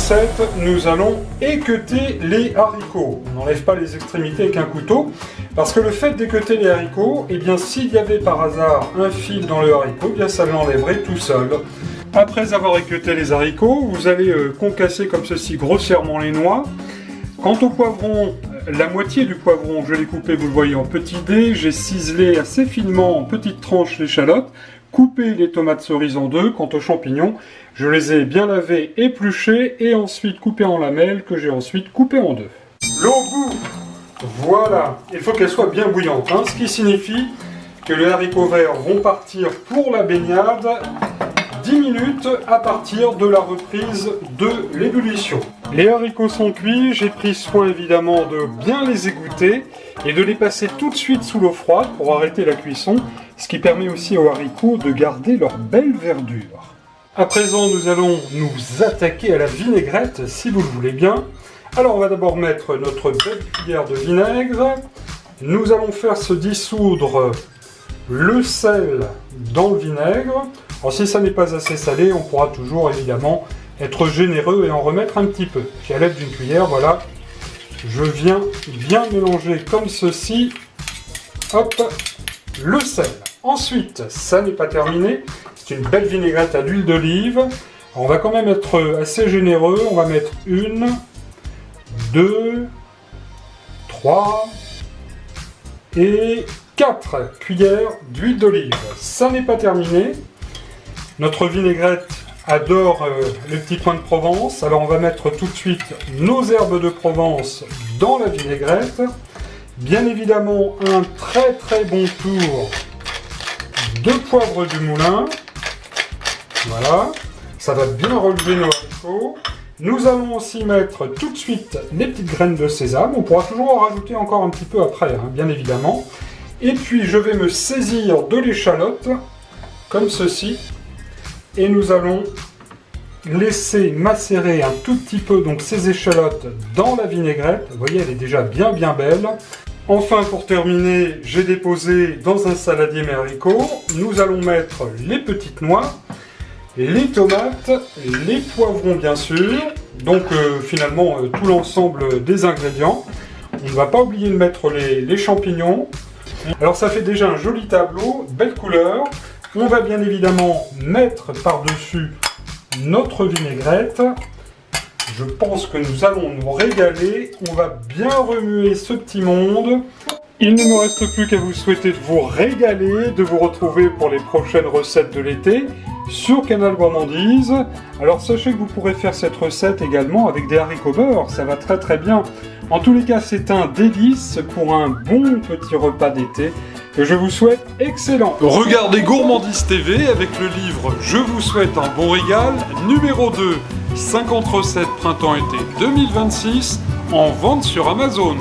recette, nous allons équeuter les haricots. On n'enlève pas les extrémités avec un couteau, parce que le fait d'équeuter les haricots, eh bien s'il y avait par hasard un fil dans le haricot, eh bien ça l'enlèverait tout seul. Après avoir équeuté les haricots, vous allez concasser comme ceci grossièrement les noix. Quant au poivron, la moitié du poivron, je l'ai coupé, vous le voyez, en petits dés. J'ai ciselé assez finement en petites tranches l'échalote, coupé les tomates cerises en deux. Quant aux champignons, je les ai bien lavés, épluchés et ensuite coupés en lamelles que j'ai ensuite coupées en deux. L'eau bout, voilà, il faut qu'elle soit bien bouillante, ce qui signifie que les haricots verts vont partir pour la baignade 10 minutes à partir de la reprise de l'ébullition. Les haricots sont cuits, j'ai pris soin évidemment de bien les égoutter et de les passer tout de suite sous l'eau froide pour arrêter la cuisson, ce qui permet aussi aux haricots de garder leur belle verdure. À présent, nous allons nous attaquer à la vinaigrette, si vous le voulez bien. Alors, on va d'abord mettre notre belle cuillère de vinaigre. Nous allons faire se dissoudre le sel dans le vinaigre. Alors, si ça n'est pas assez salé, on pourra toujours évidemment être généreux et en remettre un petit peu. Puis à l'aide d'une cuillère, voilà, je viens bien mélanger comme ceci, hop, le sel. Ensuite, ça n'est pas terminé, c'est une belle vinaigrette à l'huile d'olive. On va quand même être assez généreux, on va mettre 1, 2, 3 et 4 cuillères d'huile d'olive. Ça n'est pas terminé. Notre vinaigrette adore les petits coins de Provence, alors on va mettre tout de suite nos herbes de Provence dans la vinaigrette. Bien évidemment, un très bon tour de poivre du moulin. Voilà, ça va bien relever nos haricots. Nous allons aussi mettre tout de suite les petites graines de sésame. On pourra toujours en rajouter encore un petit peu après, bien évidemment. Et puis je vais me saisir de l'échalote, comme ceci. Et nous allons laisser macérer un tout petit peu donc ces échalotes dans la vinaigrette. Vous voyez, elle est déjà bien belle. Enfin, pour terminer, j'ai déposé dans un saladier mes haricots. Nous allons mettre les petites noix, les tomates, les poivrons bien sûr. Donc finalement, tout l'ensemble des ingrédients. On ne va pas oublier de mettre les champignons. Alors ça fait déjà un joli tableau, belle couleur. On va bien évidemment mettre par-dessus notre vinaigrette. Je pense que nous allons nous régaler. On va bien remuer ce petit monde. Il ne me reste plus qu'à vous souhaiter de vous régaler, de vous retrouver pour les prochaines recettes de l'été sur Canal Gourmandise. Alors sachez que vous pourrez faire cette recette également avec des haricots beurre, ça va très bien. En tous les cas, c'est un délice pour un bon petit repas d'été que je vous souhaite excellent. Regardez Gourmandise TV avec le livre Je vous souhaite un bon régal, numéro 2, 50 recettes printemps-été 2026, en vente sur Amazon.